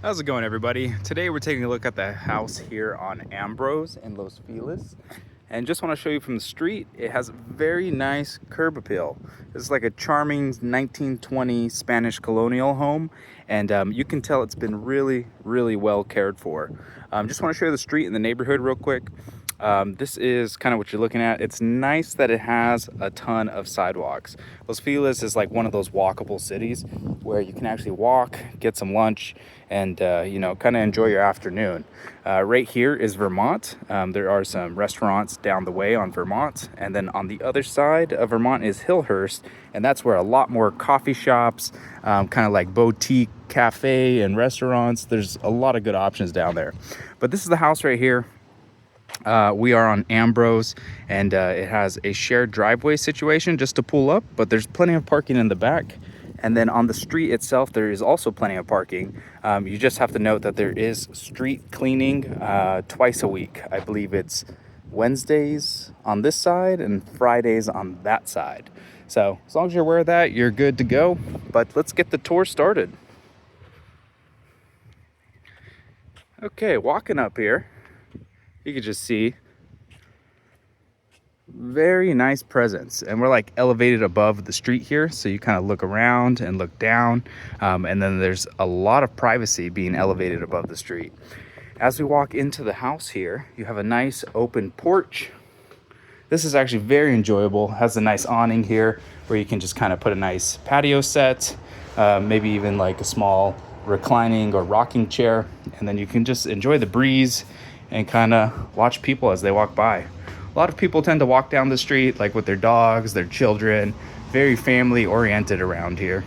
How's it going, everybody? Today we're taking a look at the house here on Ambrose in Los Feliz, and just want to show you from the street. It has very nice curb appeal. This is like a charming 1920 Spanish colonial home, and you can tell it's been really well cared for. Just want to show you the street and the neighborhood real quick. This is kind of what you're looking at. It's nice that it has a ton of sidewalks. Los Feliz is like one of those walkable cities where you can actually walk, get some lunch, and kind of enjoy your afternoon. Right here is Vermont. There are some restaurants down the way on Vermont, and then on the other side of Vermont is Hillhurst, and that's where a lot more coffee shops, kind of like boutique cafe and restaurants. There's a lot of good options down there. But this is the house right here. We are on Ambrose, and it has a shared driveway situation just to pull up, but there's plenty of parking in the back. And then on the street itself, there is also plenty of parking. You just have to note that there is street cleaning twice a week. I believe it's Wednesdays on this side and Fridays on that side. So as long as you're aware of that, you're good to go. But let's get the tour started. Okay, walking up here, you can just see very nice presence, and we're like elevated above the street here, so you kind of look around and look down, and then there's a lot of privacy being elevated above the street. As we walk into the house here, you have a nice open porch. This is actually very enjoyable. It has a nice awning here where you can just kind of put a nice patio set, maybe even like a small reclining or rocking chair, and then you can just enjoy the breeze and kind of watch people as they walk by. A lot of people tend to walk down the street like with their dogs, their children, very family oriented around here.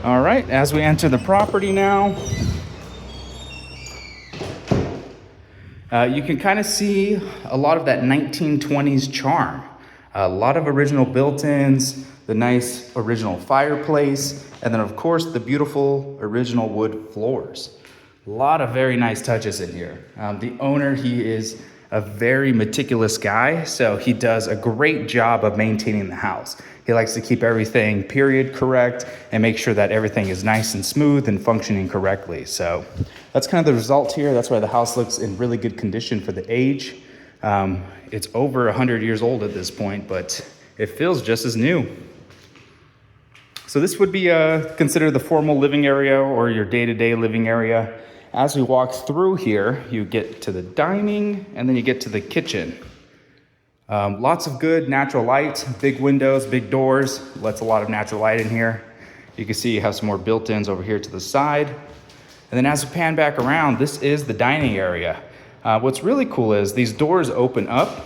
All right, as we enter the property now, you can kind of see a lot of that 1920s charm. A lot of original built-ins, the nice original fireplace, and then of course the beautiful original wood floors. A lot of very nice touches in here. The owner, he is a very meticulous guy, so he does a great job of maintaining the house. He likes to keep everything period correct and make sure that everything is nice and smooth and functioning correctly. So that's kind of the result here. That's why the house looks in really good condition for the age. It's over 100 years old at this point, but it feels just as new. So this would be considered the formal living area or your day-to-day living area. As we walk through here, you get to the dining, and then you get to the kitchen. Lots of good natural light, big windows, big doors, lets a lot of natural light in here. You can see you have some more built-ins over here to the side. And then as we pan back around, this is the dining area. What's really cool is these doors open up.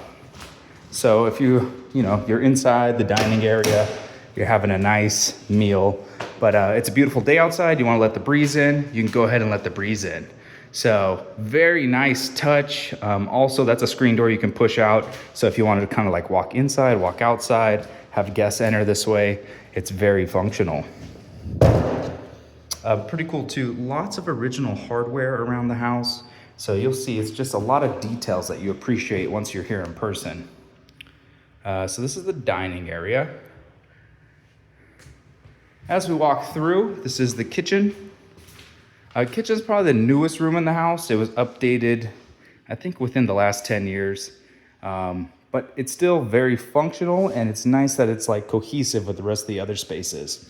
So if you're inside the dining area, you're having a nice meal, but it's a beautiful day outside. You want to let the breeze in, you can go ahead and let the breeze in. So very nice touch. Also, that's a screen door you can push out. So if you wanted to kind of like walk inside, walk outside, have guests enter this way, it's very functional. Pretty cool too. Lots of original hardware around the house. So you'll see it's just a lot of details that you appreciate once you're here in person. So this is the dining area. As we walk through, this is the kitchen. Kitchen's probably the newest room in the house. It was updated, I think, within the last 10 years. But it's still very functional, and it's nice that it's like cohesive with the rest of the other spaces.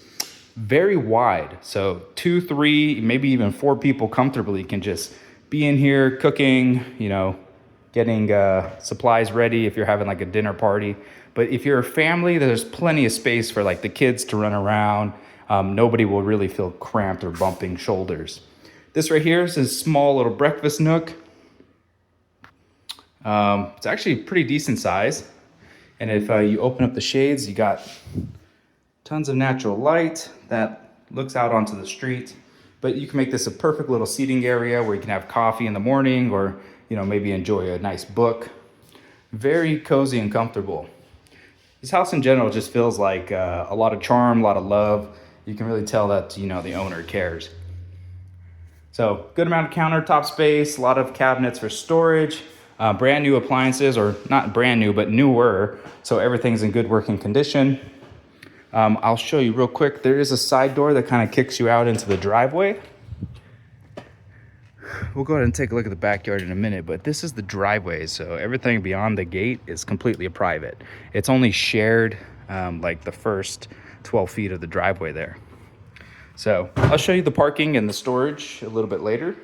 Very wide, so 2, 3, maybe even 4 people comfortably can just be in here cooking, getting supplies ready if you're having like a dinner party. But if you're a family, there's plenty of space for like the kids to run around. Nobody will really feel cramped or bumping shoulders. This right here is a small little breakfast nook. It's actually pretty decent size. And if you open up the shades, you got tons of natural light that looks out onto the street. But you can make this a perfect little seating area where you can have coffee in the morning, or maybe enjoy a nice book. Very cozy and comfortable. This house in general just feels like a lot of charm, a lot of love. You can really tell that the owner cares. So good amount of countertop space, a lot of cabinets for storage, brand new appliances, or not brand new, but newer. So everything's in good working condition. I'll show you real quick. There is a side door that kind of kicks you out into the driveway. We'll go ahead and take a look at the backyard in a minute, but this is the driveway, so everything beyond the gate is completely private. It's only shared like the first 12 feet of the driveway there. So I'll show you the parking and the storage a little bit later.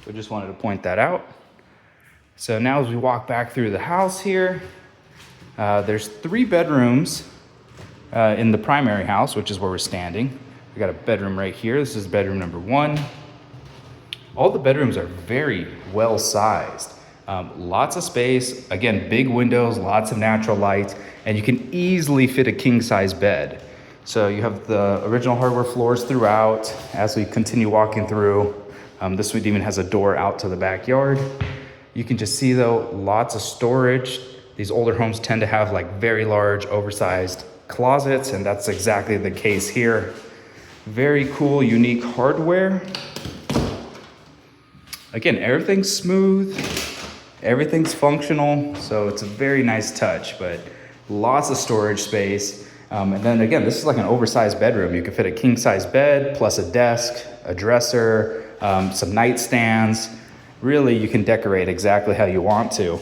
We just wanted to point that out. So now as we walk back through the house here, there's 3 bedrooms in the primary house, which is where we're standing. We got a bedroom right here. This is bedroom number 1. All the bedrooms are very well sized. Lots of space, again, big windows, lots of natural light, and you can easily fit a king size bed. So you have the original hardwood floors throughout. As we continue walking through, this one even has a door out to the backyard. You can just see though, lots of storage. These older homes tend to have like very large, oversized closets, and that's exactly the case here. Very cool, unique hardware. Again, everything's smooth, everything's functional, so it's a very nice touch, but lots of storage space. And then again, this is like an oversized bedroom. You can fit a king size bed, plus a desk, a dresser, some nightstands. Really, you can decorate exactly how you want to.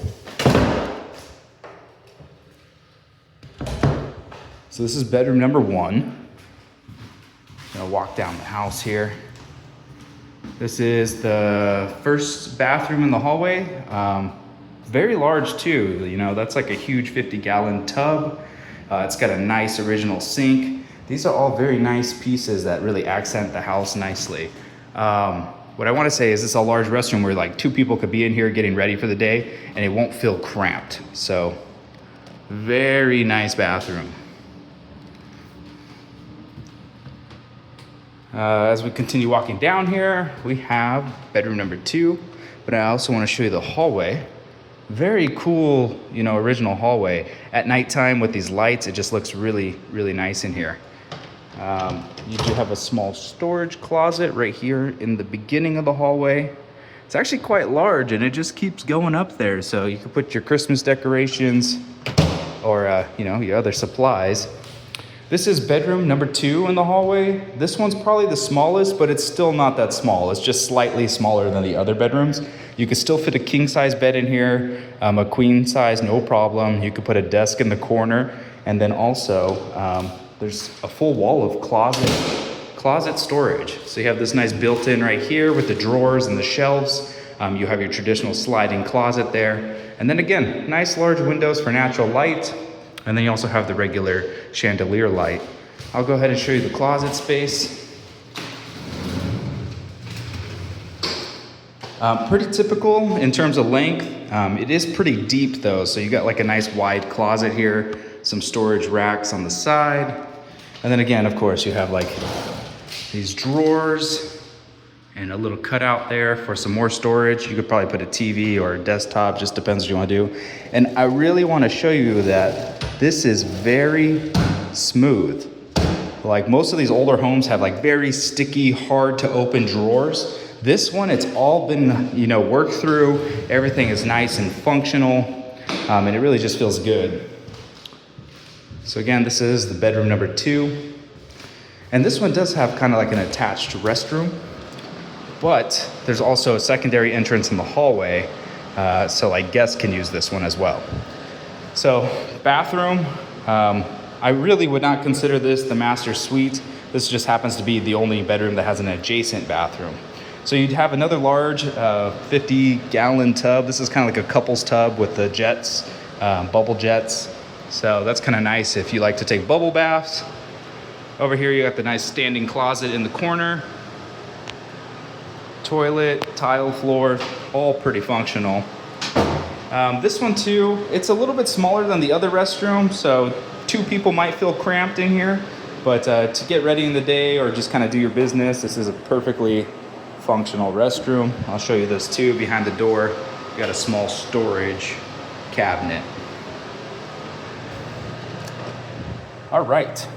So this is bedroom number 1. I'm gonna walk down the house here. This is the first bathroom in the hallway. Very large too, you know, that's like a huge 50-gallon tub. It's got a nice original sink. These are all very nice pieces that really accent the house nicely. What I wanna say is this is a large restroom where like 2 people could be in here getting ready for the day and it won't feel cramped. So, very nice bathroom. As we continue walking down here, we have bedroom number 2, but I also want to show you the hallway. Very cool, you know, original hallway. At nighttime with these lights, it just looks really, really nice in here. You do have a small storage closet right here in the beginning of the hallway. It's actually quite large and it just keeps going up there. So you can put your Christmas decorations or, you know, your other supplies. This is bedroom number 2 in the hallway. This one's probably the smallest, but it's still not that small. It's just slightly smaller than the other bedrooms. You could still fit a king size bed in here, a queen size, no problem. You could put a desk in the corner. And then also, there's a full wall of closet storage. So you have this nice built-in right here with the drawers and the shelves. You have your traditional sliding closet there. And then again, nice large windows for natural light. And then you also have the regular chandelier light. I'll go ahead and show you the closet space. Pretty typical in terms of length. It is pretty deep though, so you got like a nice wide closet here, some storage racks on the side. And then again, of course, you have like these drawers and a little cutout there for some more storage. You could probably put a TV or a desktop, just depends what you want to do. And I really want to show you that this is very smooth. Like most of these older homes have like very sticky, hard to open drawers. This one, it's all been, you know, worked through. Everything is nice and functional, and it really just feels good. So again, this is the bedroom number 2. And this one does have kind of like an attached restroom. But there's also a secondary entrance in the hallway, so like guests can use this one as well. So bathroom, I really would not consider this the master suite. This just happens to be the only bedroom that has an adjacent bathroom. So you'd have another large 50-gallon tub. This is kind of like a couple's tub with the jets, bubble jets. So that's kind of nice if you like to take bubble baths. Over here you got the nice standing closet in the corner. Toilet, tile floor, all pretty functional. This one too, it's a little bit smaller than the other restroom, so 2 people might feel cramped in here, but to get ready in the day or just kind of do your business, this is a perfectly functional restroom. I'll show you this too. Behind the door, you got a small storage cabinet. All right,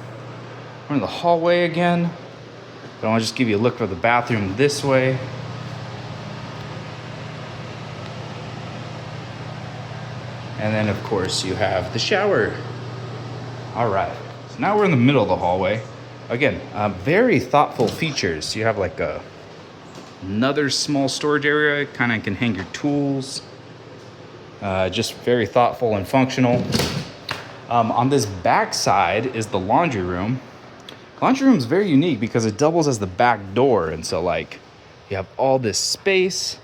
we're in the hallway again, but I want to just give you a look for the bathroom this way. And then of course you have the shower. All right, So now we're in the middle of the hallway. Again, very thoughtful features. You have like another small storage area, kind of can hang your tools. Just very thoughtful and functional. On this back side is the laundry room. Laundry room is very unique because it doubles as the back door, and so like you have all this space,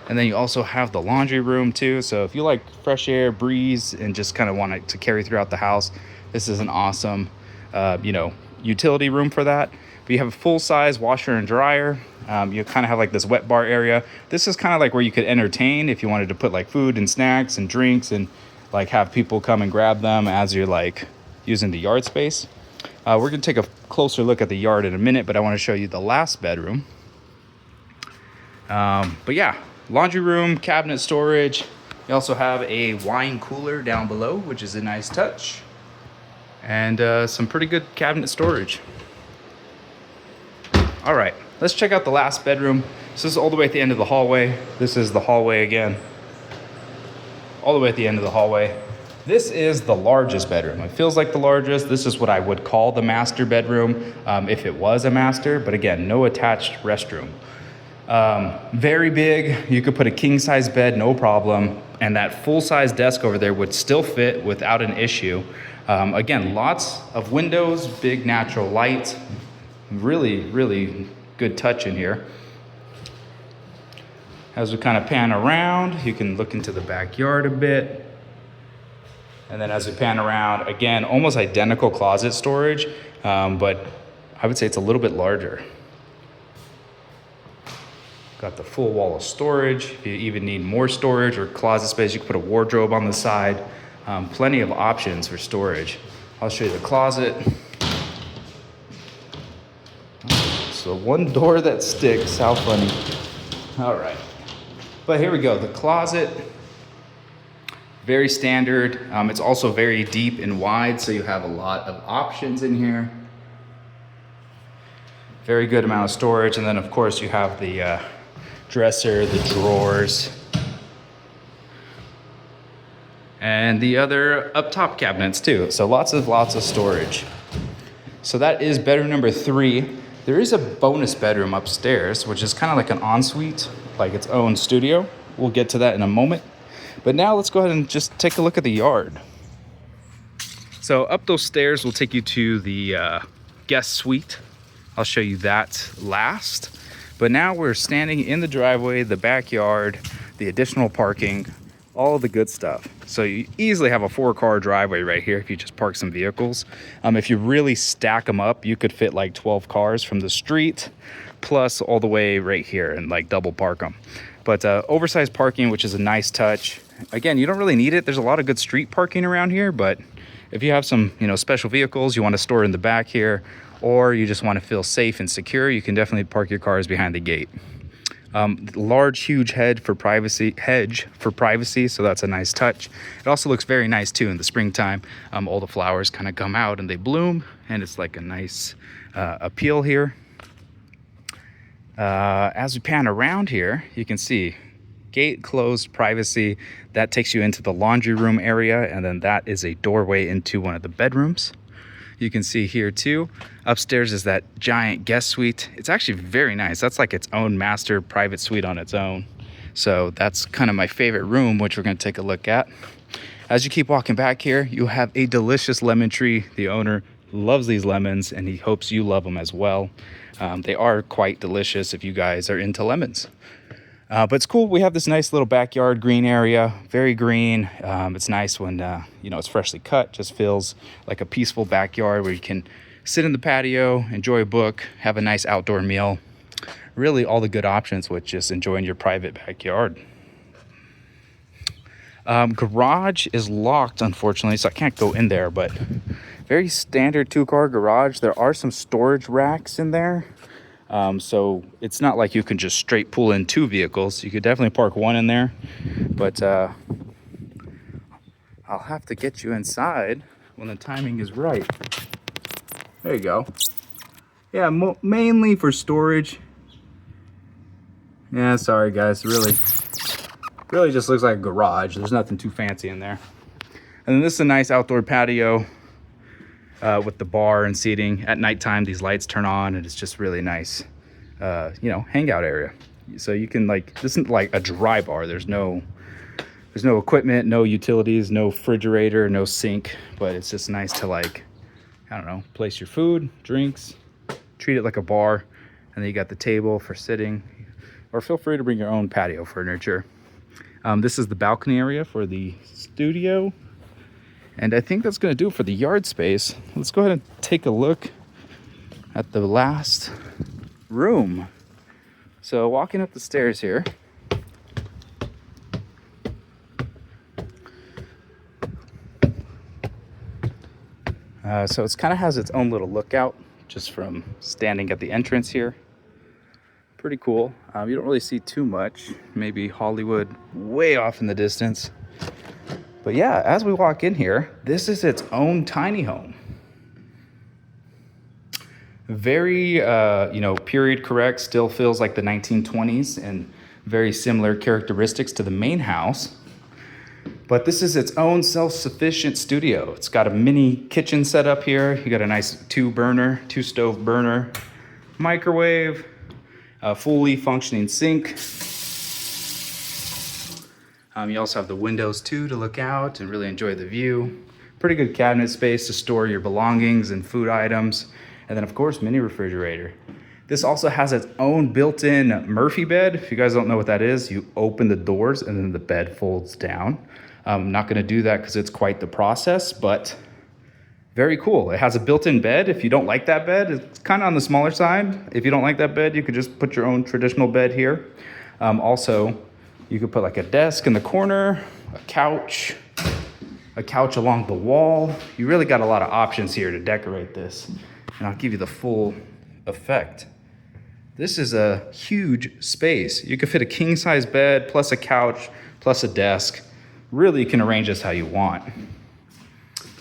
and then you also have the laundry room too. So if you like fresh air, breeze, and just kind of want it to carry throughout the house, this is an awesome, utility room for that. But you have a full-size washer and dryer. You kind of have like this wet bar area. This is kind of like where you could entertain if you wanted to put like food and snacks and drinks and like have people come and grab them as you're like using the yard space. We're gonna take a closer look at the yard in a minute, but I want to show you the last bedroom. But yeah, laundry room, cabinet storage. You also have a wine cooler down below, which is a nice touch, and some pretty good cabinet storage. All right, let's check out the last bedroom. So this is all the way at the end of the hallway. This is the hallway again. All the way at the end of the hallway. This is the largest bedroom. It feels like the largest. This is what I would call the master bedroom if it was a master, but again, no attached restroom. Very big. You could put a king size bed, no problem. And that full size desk over there would still fit without an issue. Again, lots of windows, big natural light. Really, really good touch in here. As we kind of pan around, you can look into the backyard a bit. And then as we pan around, again, almost identical closet storage, but I would say it's a little bit larger. Got the full wall of storage. If you even need more storage or closet space, you can put a wardrobe on the side. Plenty of options for storage. I'll show you the closet. So one door that sticks, how funny. All right, but here we go, the closet. Very standard. It's also very deep and wide, so you have a lot of options in here. Very good amount of storage, and then of course you have the dresser, the drawers, and the other up top cabinets too. So lots of storage. So that is bedroom number 3. There is a bonus bedroom upstairs, which is kind of like an ensuite, like its own studio. We'll get to that in a moment. But now let's go ahead and just take a look at the yard. So up those stairs will take you to the guest suite. I'll show you that last. But now we're standing in the driveway, the backyard, the additional parking, all the good stuff. So you easily have a 4-car driveway right here if you just park some vehicles. If you really stack them up, you could fit like 12 cars from the street, plus all the way right here and like double park them. But oversized parking, which is a nice touch. Again, you don't really need it. There's a lot of good street parking around here, but if you have some, special vehicles you want to store in the back here, or you just want to feel safe and secure, you can definitely park your cars behind the gate. Large, huge hedge for privacy, so that's a nice touch. It also looks very nice too in the springtime. All the flowers kind of come out and they bloom, and it's like a nice appeal here. As we pan around here, you can see gate closed, privacy. That takes you into the laundry room area, and then that is a doorway into one of the bedrooms. You can see here too, upstairs is that giant guest suite. It's actually very nice. That's like its own master private suite on its own. So that's kind of my favorite room, which we're gonna take a look at. As you keep walking back here, you have a delicious lemon tree. The owner loves these lemons, and he hopes you love them as well. They are quite delicious if you guys are into lemons. But it's cool. We have this nice little backyard green area, very green. It's nice when, it's freshly cut. Just feels like a peaceful backyard where you can sit in the patio, enjoy a book, have a nice outdoor meal. Really all the good options with just enjoying your private backyard. Garage is locked, unfortunately, so I can't go in there, but very standard 2-car garage. There are some storage racks in there. So it's not like you can just straight pull in 2 vehicles. You could definitely park one in there, but I'll have to get you inside when the timing is right. There you go. Yeah, mainly for storage. Yeah, sorry guys, really just looks like a garage. There's nothing too fancy in there. And then this is a nice outdoor patio. with the bar and seating. At nighttime, these lights turn on and it's just really nice, hangout area. So you can this isn't like a dry bar. There's no equipment, no utilities, no refrigerator, no sink, but it's just nice to I don't know, place your food, drinks, treat it like a bar. And then you got the table for sitting, or feel free to bring your own patio furniture. This is the balcony area for the studio. And I think that's going to do it for the yard space. Let's go ahead and take a look at the last room. So walking up the stairs here. So it's kind of has its own little lookout just from standing at the entrance here. Pretty cool. You don't really see too much. Maybe Hollywood way off in the distance. But yeah, as we walk in here, this is its own tiny home. Very, period correct, still feels like the 1920s and very similar characteristics to the main house. But this is its own self-sufficient studio. It's got a mini kitchen set up here. You got a nice two stove burner, microwave, a fully functioning sink. You also have the windows too to look out and really enjoy the view. Pretty good cabinet space to store your belongings and food items. And then of course, mini refrigerator. This also has its own built-in Murphy bed. If you guys don't know what that is, you open the doors and then the bed folds down. I'm not gonna do that because it's quite the process, but very cool. It has a built-in bed. If you don't like that bed, it's kind of on the smaller side. If you don't like that bed, you could just put your own traditional bed here. Also, you could put like a desk in the corner, a couch along the wall. You really got a lot of options here to decorate this. And I'll give you the full effect. This is a huge space. You could fit a king-size bed, plus a couch, plus a desk. Really, you can arrange this how you want.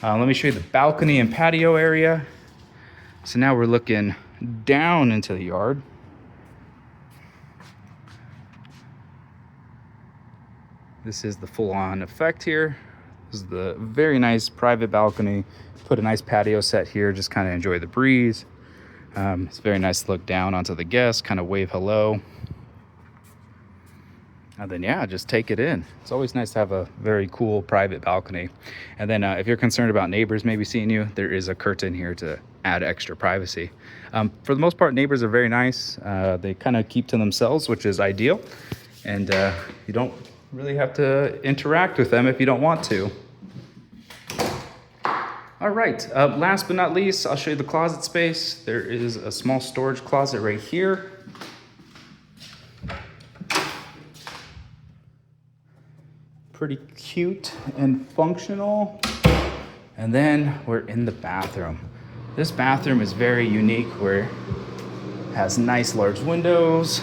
Let me show you the balcony and patio area. So now we're looking down into the yard. This is the full-on effect here. This is the very nice private balcony. Put a nice patio set here, just kind of enjoy the breeze. It's very nice to look down onto the guests, kind of wave hello. And then, yeah, just take it in. It's always nice to have a very cool private balcony. And then if you're concerned about neighbors maybe seeing you, there is a curtain here to add extra privacy. For the most part, neighbors are very nice. They kind of keep to themselves, which is ideal. And you don't really have to interact with them if you don't want to. All right, last but not least, I'll show you the closet space. There is a small storage closet right here. Pretty cute and functional. And then we're in the bathroom. This bathroom is very unique where it has nice large windows,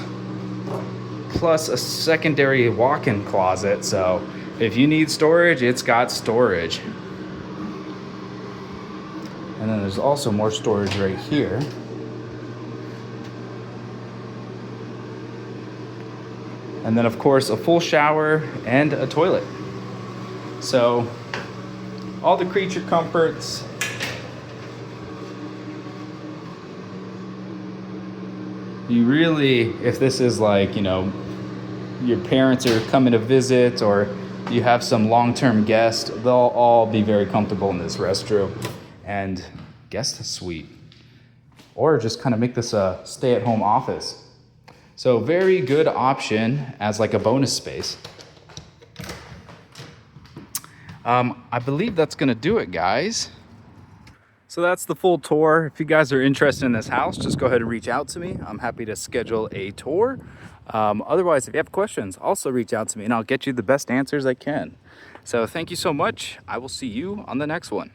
plus a secondary walk-in closet. So if you need storage, it's got storage. And then there's also more storage right here. And then of course, a full shower and a toilet. So all the creature comforts. You really, if this is like, your parents are coming to visit or you have some long-term guest, they'll all be very comfortable in this restroom and guest suite. Or just kind of make this a stay-at-home office. So very good option as like a bonus space. I believe that's gonna do it, guys. So that's the full tour. If you guys are interested in this house, just go ahead and reach out to me. I'm happy to schedule a tour. Otherwise, if you have questions, also reach out to me and I'll get you the best answers I can. So thank you so much. I will see you on the next one.